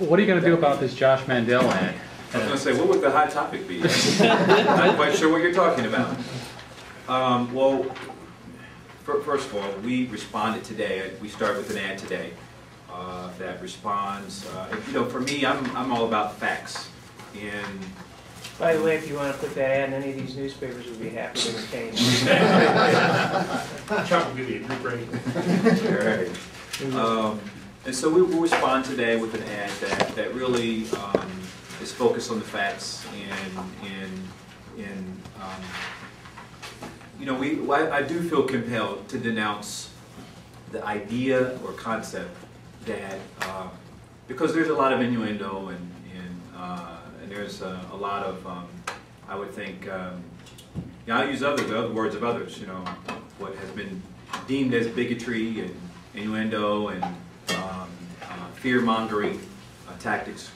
What are you going to do about this Josh Mandel ad? I was going to say, what would the hot topic be? I'm not quite sure what you're talking about. Well, first of all, we responded today. We started with an ad today that responds. You know, for me, I'm all about facts. And by the way, if you want to put that ad in any of these newspapers, we'd be happy to entertain. Chuck will give you a group rating. All right. And so we will respond today with an ad that really is focused on the facts and you know, I do feel compelled to denounce the idea or concept that because there's a lot of innuendo and there's a lot of I would think I'll use the words of others, you know, what has been deemed as bigotry and innuendo and fear-mongering tactics.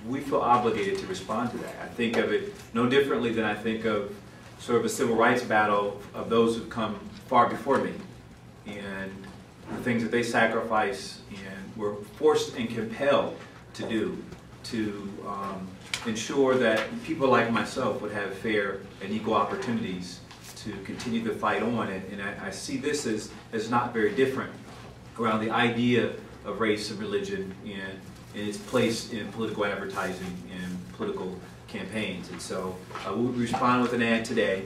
We feel obligated to respond to that. I think of it no differently than I think of sort of a civil rights battle of those who've come far before me and the things that they sacrificed and were forced and compelled to do to ensure that people like myself would have fair and equal opportunities to continue the fight on. And I see this as not very different around the idea of race and religion and its place in political advertising and political campaigns. And so we respond with an ad today.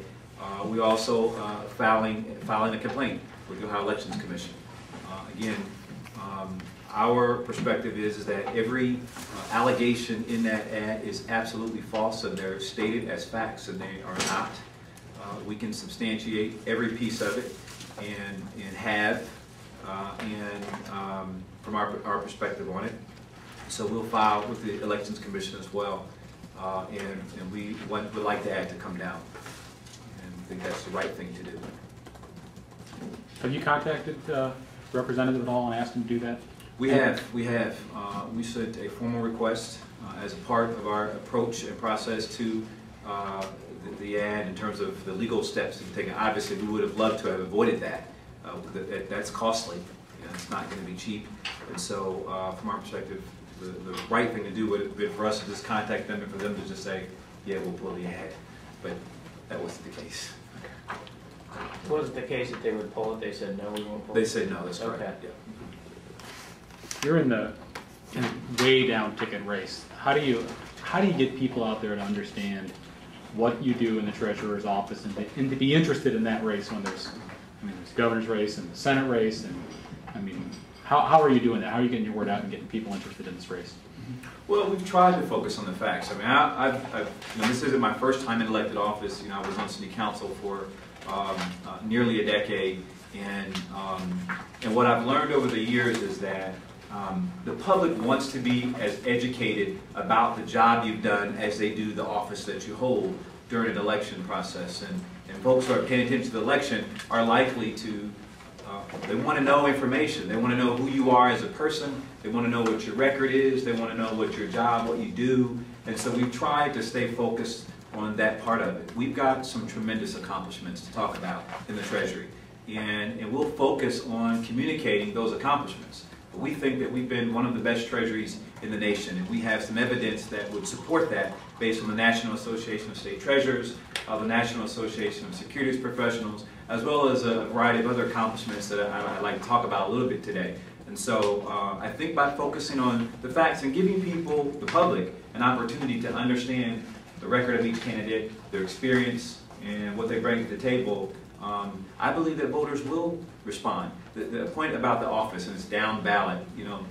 We also filing a complaint with the Ohio Elections Commission. Again, our perspective is that every allegation in that ad is absolutely false, and they're stated as facts, and they are not. We can substantiate every piece of it and have from our perspective on it. So we'll file with the Elections Commission as well, and we would like the ad to come down, and I think that's the right thing to do. Have you contacted representative at all and asked him to do that? We have. We sent a formal request as a part of our approach and process to the ad in terms of the legal steps to be taken. Obviously, we would have loved to have avoided that. That's costly. You know, it's not going to be cheap. And so, from our perspective, the right thing to do would have been for us to just contact them and for them to just say, yeah, we'll pull the ad. But that wasn't the case. It wasn't the case that they would pull it, they said no, we won't pull it? They said no, that's correct. Okay. Yeah. You're in the way down ticket race. How do you get people out there to understand what you do in the Treasurer's office and to be interested in that race when there's governor's race and the Senate race, and I mean, how are you doing that? How are you getting your word out and getting people interested in this race? Well, we've tried to focus on the facts. I mean, I've this isn't my first time in elected office. You know, I was on city council for nearly a decade, and what I've learned over the years is that the public wants to be as educated about the job you've done as they do the office that you hold during an election process. And folks who are paying attention to the election are likely to, they want to know information. They want to know who you are as a person. They want to know what your record is. They want to know what your job, what you do. And so we've tried to stay focused on that part of it. We've got some tremendous accomplishments to talk about in the Treasury. And we'll focus on communicating those accomplishments. But we think that we've been one of the best treasuries in the nation, and we have some evidence that would support that based on the National Association of State Treasurers, the National Association of Securities Professionals, as well as a variety of other accomplishments that I'd like to talk about a little bit today. And so I think by focusing on the facts and giving people, the public, an opportunity to understand the record of each candidate, their experience, and what they bring to the table, I believe that voters will respond. The point about the office, and it's down ballot, you know,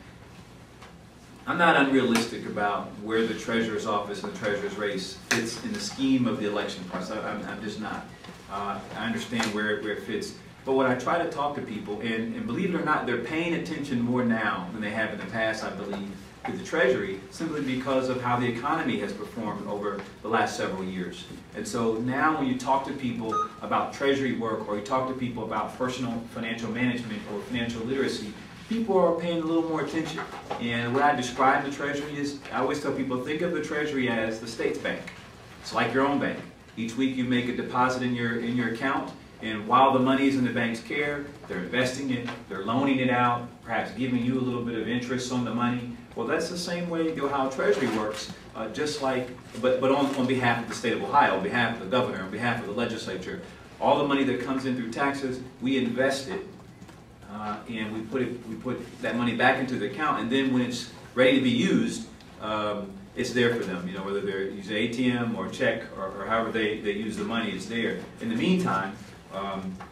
I'm not unrealistic about where the Treasurer's office and the Treasurer's race fits in the scheme of the election process. I'm just not. I understand where it fits. But when I try to talk to people, and believe it or not, they're paying attention more now than they have in the past, I believe, to the Treasury, simply because of how the economy has performed over the last several years. And so now when you talk to people about Treasury work, or you talk to people about personal financial management or financial literacy, people are paying a little more attention. And what I describe the Treasury is, I always tell people, think of the Treasury as the state's bank. It's like your own bank. Each week you make a deposit in your account, and while the money is in the bank's care, they're investing it, they're loaning it out, perhaps giving you a little bit of interest on the money, Well, that's the same way the Ohio Treasury works, just like, but on behalf of the state of Ohio, on behalf of the governor, on behalf of the legislature. All the money that comes in through taxes, we invest it, and we put that money back into the account, and then when it's ready to be used, it's there for them. You know, whether they're using ATM or check or however they use the money, it's there. In the meantime,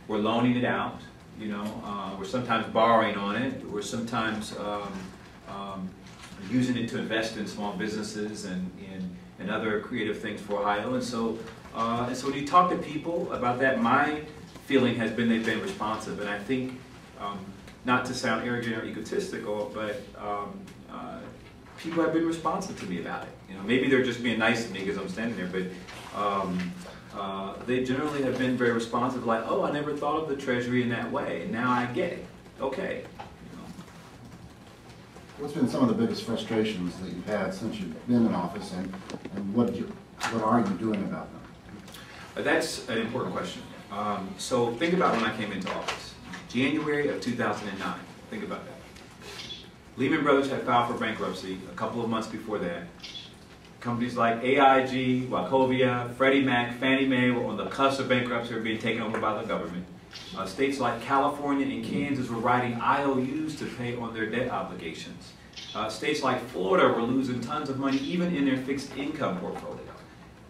we're loaning it out. You know, we're sometimes borrowing on it. We're sometimes using it to invest in small businesses and other creative things for Ohio. And so when you talk to people about that, my feeling has been they've been responsive. And I think, not to sound arrogant or egotistical, but people have been responsive to me about it. You know, maybe they're just being nice to me because I'm standing there, but they generally have been very responsive, like, oh, I never thought of the Treasury in that way, and now I get it. Okay. What's been some of the biggest frustrations that you've had since you've been in office, and what are you doing about them? That's an important question. So think about when I came into office. January of 2009. Think about that. Lehman Brothers had filed for bankruptcy a couple of months before that. Companies like AIG, Wachovia, Freddie Mac, Fannie Mae were on the cusp of bankruptcy or being taken over by the government. States like California and Kansas were writing IOUs to pay on their debt obligations. States like Florida were losing tons of money even in their fixed income portfolio.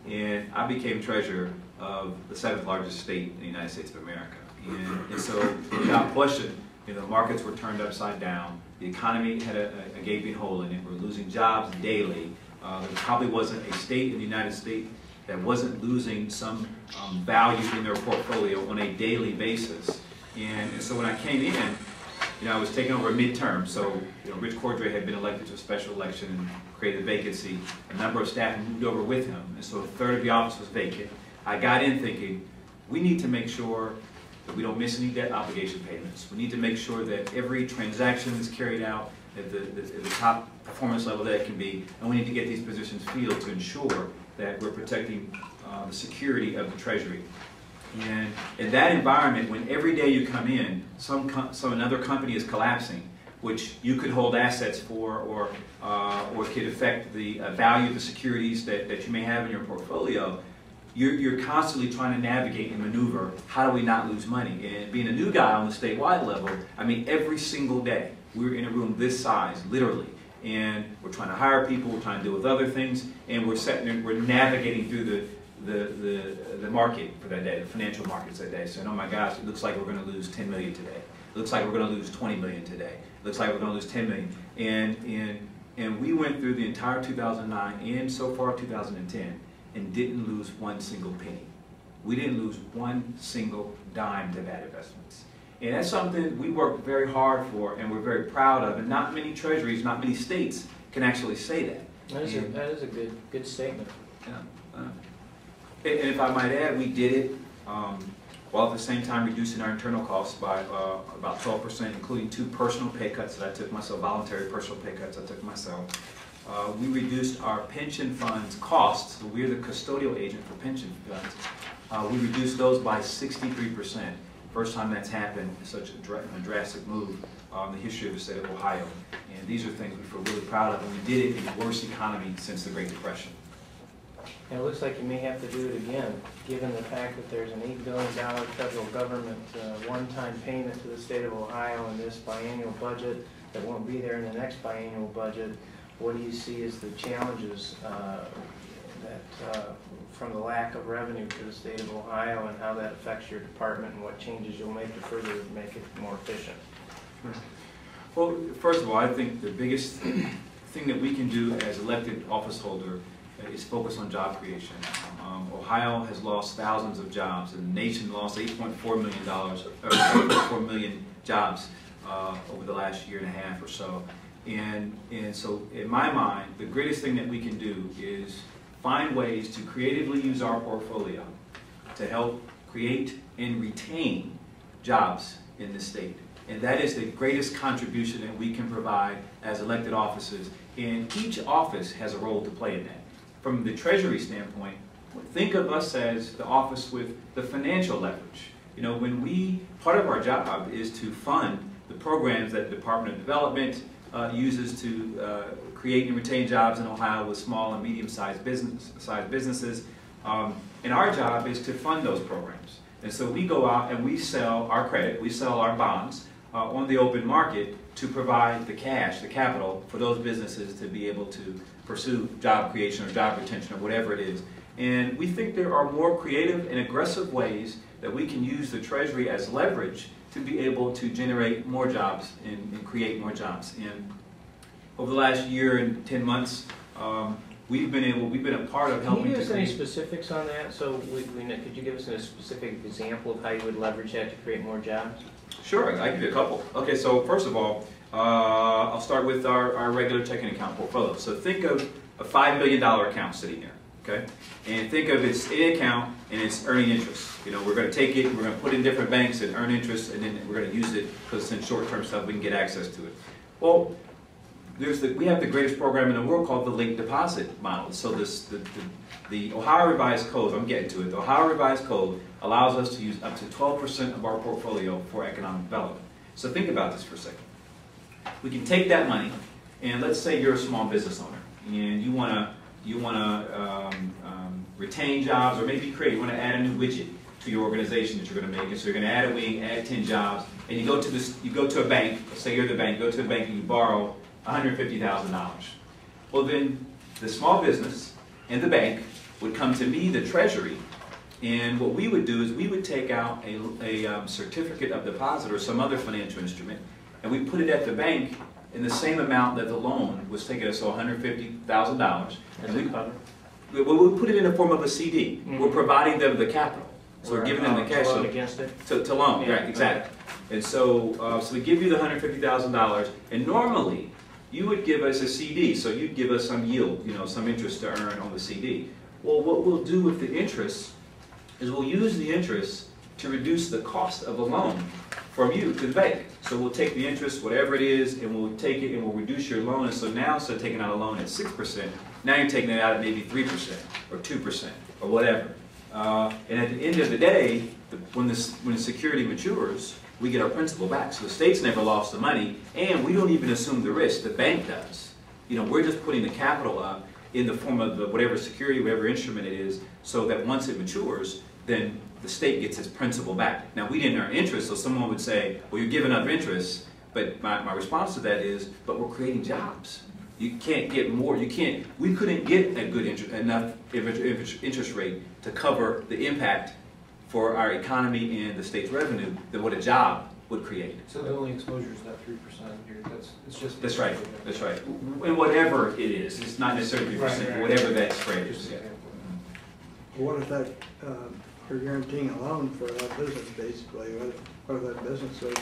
And I became treasurer of the 7th largest state in the United States of America. And so without question, you know, the markets were turned upside down. The economy had a gaping hole in it. We're losing jobs daily. There probably wasn't a state in the United States that wasn't losing some value in their portfolio on a daily basis. And so when I came in, you know, I was taking over a midterm. So, you know, Rich Cordray had been elected to a special election and created a vacancy. A number of staff moved over with him, and so a third of the office was vacant. I got in thinking, we need to make sure that we don't miss any debt obligation payments. We need to make sure that every transaction is carried out at the top performance level that it can be, and we need to get these positions filled to ensure that we're protecting the security of the Treasury. And in that environment, when every day you come in, another company is collapsing, which you could hold assets for, or could affect the value of the securities that you may have in your portfolio, you're constantly trying to navigate and maneuver, how do we not lose money? And being a new guy on the statewide level, I mean, every single day, we're in a room this size, literally, and we're trying to hire people, we're trying to deal with other things, and we're navigating through the market for that day, the financial markets that day, saying, oh my gosh, it looks like we're going to lose 10 million today. It looks like we're going to lose 20 million today. It looks like we're going to lose 10 million. And we went through the entire 2009 and so far 2010 and didn't lose one single penny. We didn't lose one single dime to bad investments. And that's something we worked very hard for and we're very proud of. And not many treasuries, not many states can actually say that. That is a good statement. Yeah. And if I might add, we did it while at the same time reducing our internal costs by about 12%, including 2 personal pay cuts that I took myself, voluntary personal pay cuts I took myself. We reduced our pension funds costs, so we're the custodial agent for pension funds. We reduced those by 63%. First time that's happened, such a drastic move in the history of the state of Ohio. And these are things we feel really proud of, and we did it in the worst economy since the Great Depression. And it looks like you may have to do it again, given the fact that there's an $8 billion federal government one-time payment to the state of Ohio in this biannual budget that won't be there in the next biannual budget. What do you see as the challenges from the lack of revenue to the state of Ohio, and how that affects your department, and what changes you'll make to further make it more efficient? Well, first of all, I think the biggest thing that we can do as elected office holder is focus on job creation. Ohio has lost thousands of jobs, and the nation lost $8.4 million jobs over the last year and a half or so. And so, in my mind, the greatest thing that we can do is find ways to creatively use our portfolio to help create and retain jobs in the state. And that is the greatest contribution that we can provide as elected officers. And each office has a role to play in that. From the Treasury standpoint, think of us as the office with the financial leverage. You know, part of our job is to fund the programs that the Department of Development uses to create and retain jobs in Ohio with small and medium-sized businesses. And our job is to fund those programs. And so we go out and we sell our credit, we sell our bonds on the open market to provide the cash, the capital, for those businesses to be able to pursue job creation or job retention or whatever it is. And we think there are more creative and aggressive ways that we can use the Treasury as leverage to be able to generate more jobs and create more jobs. And over the last year and 10 months, we've been a part of helping to create. Can you give us any specifics on that? So could you give us a specific example of how you would leverage that to create more jobs? Sure, I can give you a couple. Okay, so first of all, I'll start with our regular checking account portfolio. So think of a $5 million account sitting there, okay? And think of it's an account and it's earning interest. You know, we're going to take it, we're going to put it in different banks and earn interest, and then we're going to use it because it's in short-term stuff, we can get access to it. Well, we have the greatest program in the world called the late deposit model. So the Ohio Revised Code, I'm getting to it, the Ohio Revised Code allows us to use up to 12% of our portfolio for economic development. So think about this for a second. We can take that money, and let's say you're a small business owner, and you want to retain jobs, or maybe you want to add a new widget to your organization that you're going to make. And so you're going to add a wing, add 10 jobs, and you go to a bank. Let's say you're the bank. Go to a bank and you borrow $150,000. Well, then the small business and the bank would come to me, the Treasury, and what we would do is we would take out a certificate of deposit or some other financial instrument, and we put it at the bank in the same amount that the loan was taking us, so $150,000. And we put it in the form of a CD. Mm-hmm. We're providing them the capital. So we're giving them the cash. To loan against it? To loan, yeah, right, exactly. Okay. And so, so we give you the $150,000, and normally you would give us a CD, so you'd give us some yield, you know, some interest to earn on the CD. Well, what we'll do with the interest is we'll use the interest to reduce the cost of a loan from you to the bank. So we'll take the interest, whatever it is, and we'll take it and we'll reduce your loan. And so now, instead of taking out a loan at 6%, now you're taking it out at maybe 3% or 2% or whatever. And at the end of the day, when the security matures, we get our principal back. So the state's never lost the money, and we don't even assume the risk. The bank does. You know, we're just putting the capital up in the form of whatever security, whatever instrument it is, so that once it matures, then the state gets its principal back. Now, we didn't earn interest, so someone would say, well, you're giving up interest, but my response to that is, but we're creating jobs. You can't get more. We couldn't get a good enough interest rate to cover the impact for our economy and the state's revenue than what a job would create. So the only exposure is that 3% here. It's just. That's right. That's right. And whatever it is, it's not necessarily 3%, right. Whatever that spread is. Yeah. What if that, you're guaranteeing a loan for that business, basically? What if that business goes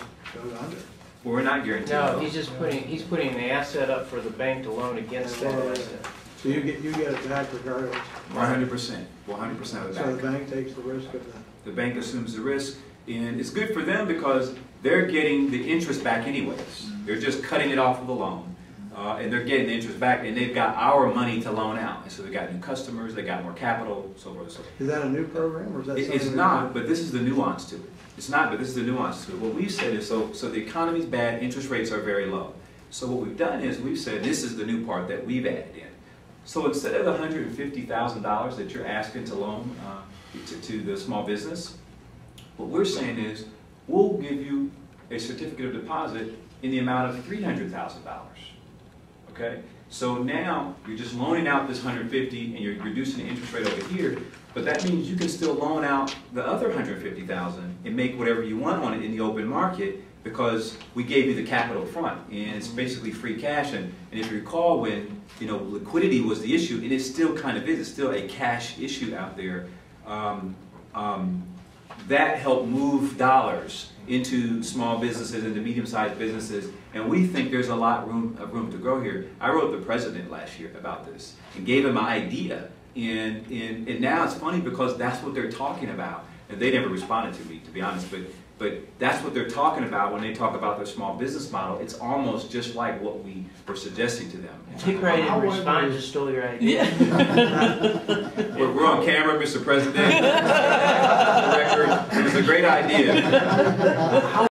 under? Well, we're not guaranteeing. No, he's just putting an asset up for the bank to loan against that asset. So you get it back regardless. 100%. 100% of it back. So the bank takes the risk of that. The bank assumes the risk, and it's good for them because they're getting the interest back anyways. They're just cutting it off of the loan, and they're getting the interest back, and they've got our money to loan out. And so they got new customers, they got more capital, so forth and so forth. Is that a new program, or is that something? It's not, but this is the nuance to it. It's not, but this is the nuance to it. What we've said is, so the economy's bad, interest rates are very low. So what we've done is we've said this is the new part that we've added in. So instead of the $150,000 that you're asking to loan to the small business, what we're saying is we'll give you a certificate of deposit in the amount of $300,000. Okay? So now you're just loaning out this $150,000 and you're reducing the interest rate over here, but that means you can still loan out the other $150,000 and make whatever you want on it in the open market because we gave you the capital front, and it's basically free cash. And if you recall, when liquidity was the issue, and it still kind of is, it's still a cash issue out there. That helped move dollars into small businesses, into medium-sized businesses, and we think there's a lot of room to grow here. I wrote the president last year about this and gave him an idea, and now it's funny because that's what they're talking about, and they never responded to me, to be honest, but that's what they're talking about when they talk about their small business model. It's almost just like what we were suggesting to them. Take right in, respond, just stole your idea. We're on camera, Mr. President. Record. It was a great idea.